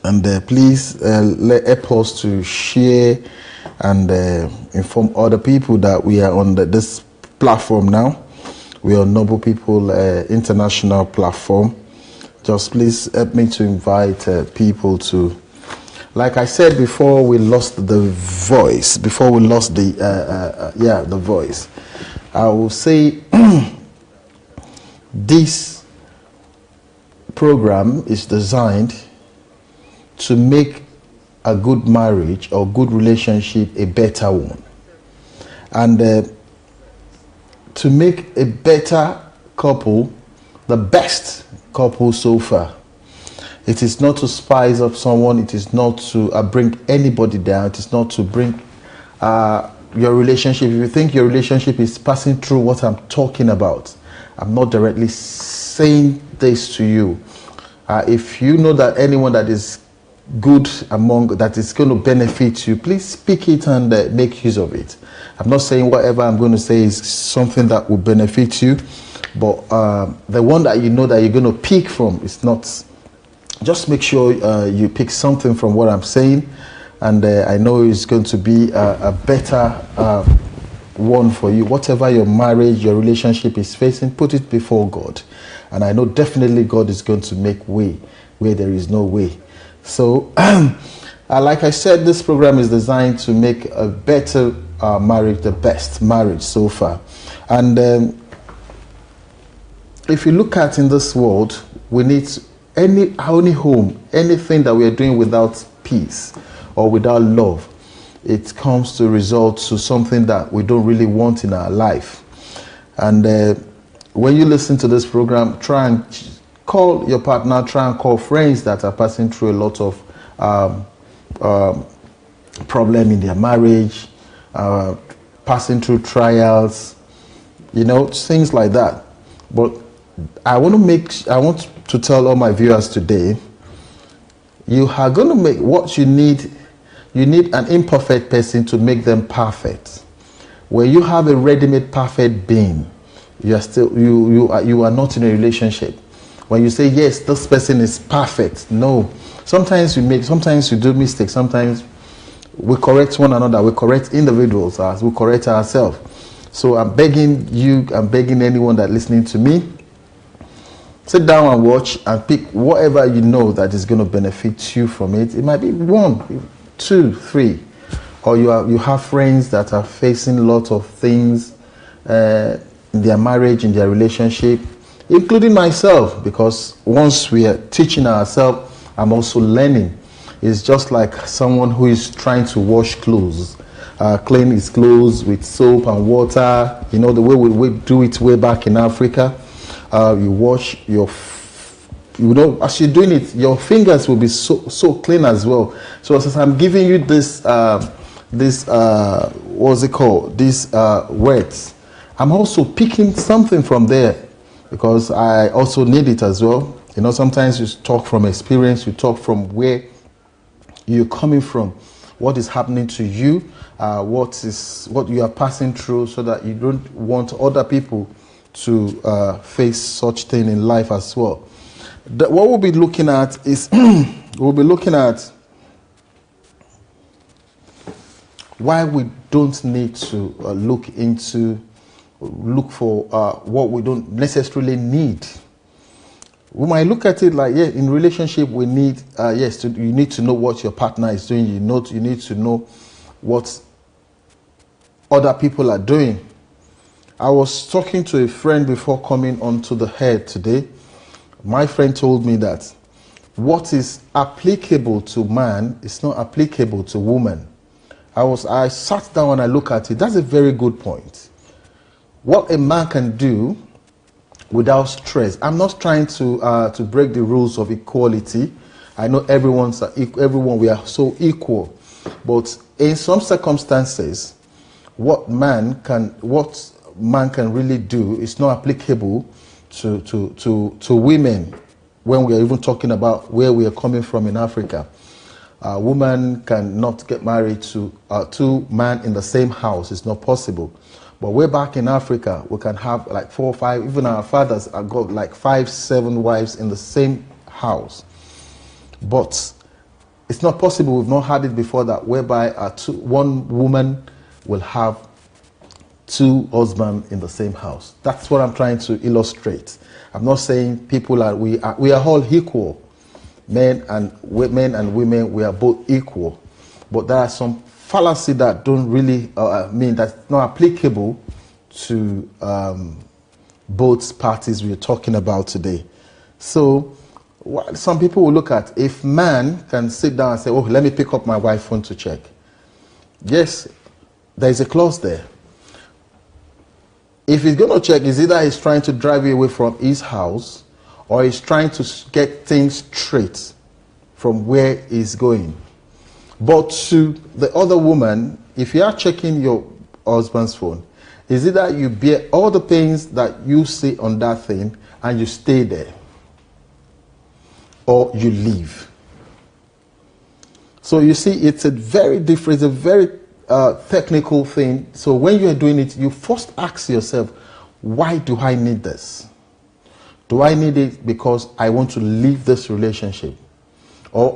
And please help us to share and inform other people that we are on this platform now. We are Noble People International platform. Just please help me to invite people to, like I said before, we lost the voice. Before we lost the voice, I will say this program is designed to make a good marriage or good relationship a better one, and to make a better couple the best couple so far. It is not to spice up someone. It is not to bring anybody down. It is not to bring your relationship. If you think your relationship is passing through what I'm talking about, I'm not directly saying this to you. If you know that anyone that is good among that is going to benefit you, please speak it and make use of it. I'm not saying whatever I'm going to say is something that will benefit you, but the one that you know that you're going to pick from is not. Just make sure you pick something from what I'm saying, and I know it's going to be a better one for you. Whatever your marriage, your relationship is facing, put it before God, and I know definitely God is going to make way where there is no way. So, like I said, this program is designed to make a better marriage, the best marriage so far. And if you look at in this world, we need any home, anything that we are doing without peace or without love, it comes to result to something that we don't really want in our life. And when you listen to this program, try and call your partner, try and call friends that are passing through a lot of problem in their marriage, passing through trials, things like that. But I want to tell all my viewers today, you are going to make what you need. You need an imperfect person to make them perfect. When you have a ready-made perfect being, you are still you are not in a relationship. When you say yes, this person is perfect, no. Sometimes you do mistakes. Sometimes we correct one another. We correct individuals as we correct ourselves. So I'm begging you, I'm begging anyone that listening to me, sit down and watch and pick whatever you know that is going to benefit you from it. It might be 1, 2, 3, or you have friends that are facing a lot of things in their marriage, in their relationship, including myself, because once we are teaching ourselves, I'm also learning. It's just like someone who is trying to wash clothes, clean his clothes with soap and water, the way we do it way back in Africa. You wash as you're doing it, your fingers will be so clean as well. So as I'm giving you this what's it called, these words, I'm also picking something from there, because I also need it as well. Sometimes you talk from experience, you talk from where you're coming from, what is happening to you, what you are passing through, so that you don't want other people to face such thing in life as well. What we'll be looking at is we'll be looking at why we don't need to look for what we don't necessarily need. We might look at it like, in relationship we need, you need to know what your partner is doing. You need to know what other people are doing. I was talking to a friend before coming onto the head today. My friend told me that what is applicable to man is not applicable to woman. I sat down and I looked at it. That's a very good point. What a man can do without stress. I'm not trying to break the rules of equality. I know everyone we are so equal, but in some circumstances, what man can really do is not applicable to women. When we are even talking about where we are coming from in Africa, a woman cannot get married to two men in the same house. It's not possible. But way back in Africa, we can have like 4 or 5, even our fathers have got like 5, 7 wives in the same house. But It's not possible, we've not had it before, that whereby one woman will have two husbands in the same house. That's what I'm trying to illustrate. I'm not saying we are all equal. Men and women, we are both equal. But there are some fallacy that don't really mean that's not applicable to both parties we're talking about today. So some people will look at, if man can sit down and say, oh, let me pick up my wife's phone to check. Yes, there is a clause there. If he's going to check, it's either he's trying to drive you away from his house, or he's trying to get things straight from where he's going. But to the other woman, if you are checking your husband's phone, it's either you bear all the pains that you see on that thing and you stay there, or you leave. So you see, it's a very different, it's a very technical thing. So when you are doing it, you first ask yourself, why do I need this? Do I need it because I want to leave this relationship? Or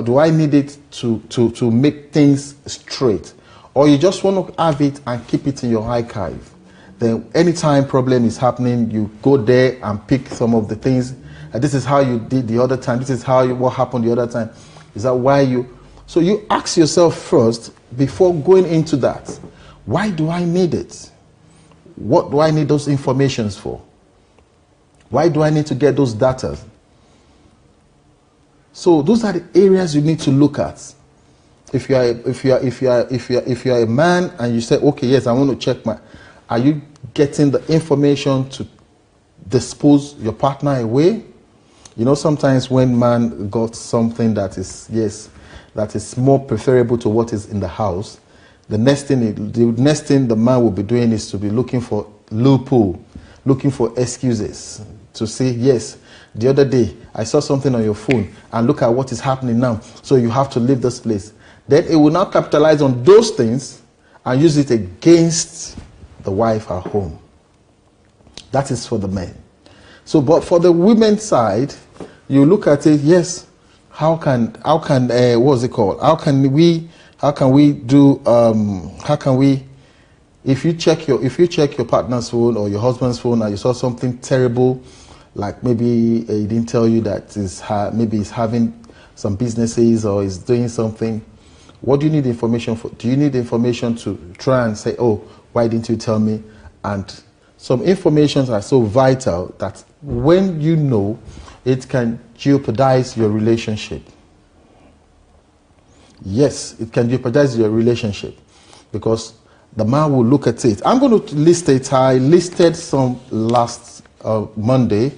do I need it to make things straight? Or you just want to have it and keep it in your archive? Then anytime problem is happening, you go there and pick some of the things. This is how you did the other time. This is what happened the other time. Is that why you... So you ask yourself first, before going into that, why do I need it? What do I need those informations for? Why do I need to get those data? So those are the areas you need to look at. If you are a man and you say, okay, yes, I want to check are you getting the information to dispose your partner away? You know, sometimes when man got something that is more preferable to what is in the house, the next thing the man will be doing is to be looking for loophole, looking for excuses to say, yes, the other day I saw something on your phone and look at what is happening now, so you have to leave this place. Then it will now capitalize on those things and use it against the wife at home. That is for the men. So, but for the women's side, you look at it, yes, how can what's it called? How can we if you check your partner's phone or your husband's phone and you saw something terrible, like maybe he didn't tell you that maybe he's having some businesses or is doing something, what do you need information for? Do you need information to try and say, oh, why didn't you tell me? And some informations are so vital that when you know, it can jeopardize your relationship. Yes, it can jeopardize your relationship because the man will look at it. I'm going to list it. I listed some last Monday,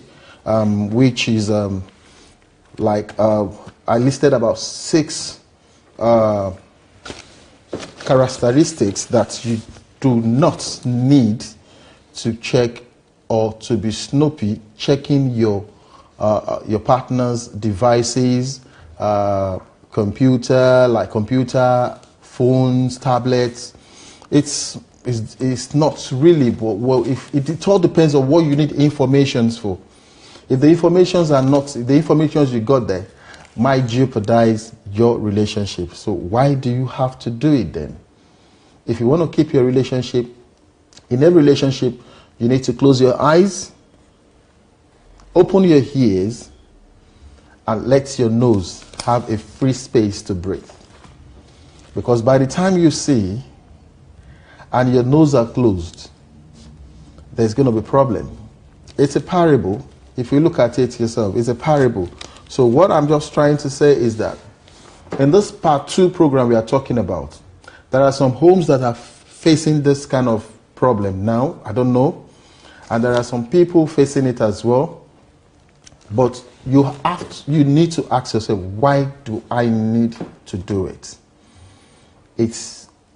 which is I listed about 6 characteristics that you do not need to check or to be snoopy checking your partner's devices, computer, phones, tablets. It's not really, but well, it all depends on what you need information for. If the informations you got there might jeopardize your relationship. So why do you have to do it then? If you want to keep your relationship, in every relationship, you need to close your eyes, open your ears, and let your nose have a free space to breathe. Because by the time you see and your nose are closed, there's going to be a problem. It's a parable. If you look at it yourself, it's a parable. So what I'm just trying to say is that in this part 2 program we are talking about, there are some homes that are facing this kind of problem now. I don't know. And there are some people facing it as well. But you need to ask yourself, why do I need to do it?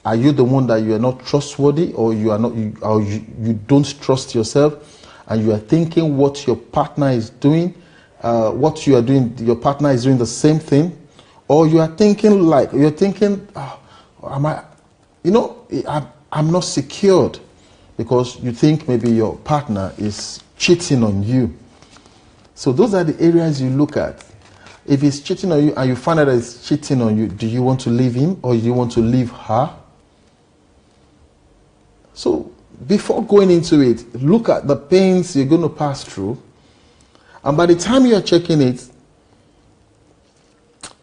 Are you the one that you are not trustworthy, or you don't trust yourself, and you are thinking what your partner is doing, what you are doing, your partner is doing the same thing, or you are thinking I'm not secured, because you think maybe your partner is cheating on you. So those are the areas you look at. If he's cheating on you and you find out that he's cheating on you, do you want to leave him or do you want to leave her? So before going into it, look at the pains you're going to pass through. And by the time you're checking it,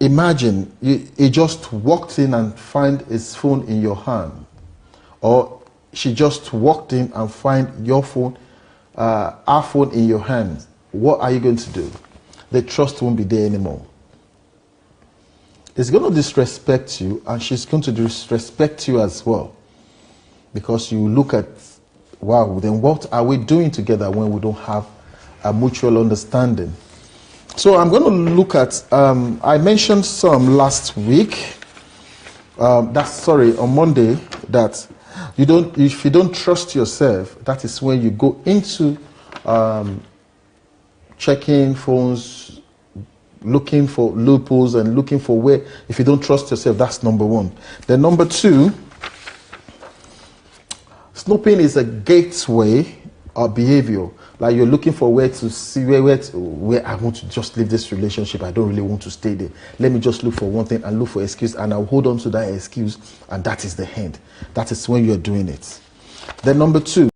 imagine he just walked in and find his phone in your hand. Or she just walked in and find your phone, our phone in your hand. What are you going to do? The trust won't be there anymore. It's going to disrespect you, and she's going to disrespect you as well. Because you look at, wow, then what are we doing together when we don't have a mutual understanding? So I'm going to look at, I mentioned some last week, on Monday, that if you don't trust yourself, that is when you go into checking phones, looking for loopholes and looking for where, if you don't trust yourself, that's number one. Then number two, snooping is a gateway of behavior. Like you're looking for where to see where I want to just leave this relationship. I don't really want to stay there. Let me just look for one thing and look for excuse, and I'll hold on to that excuse, and that is the end. That is when you're doing it. Then number two,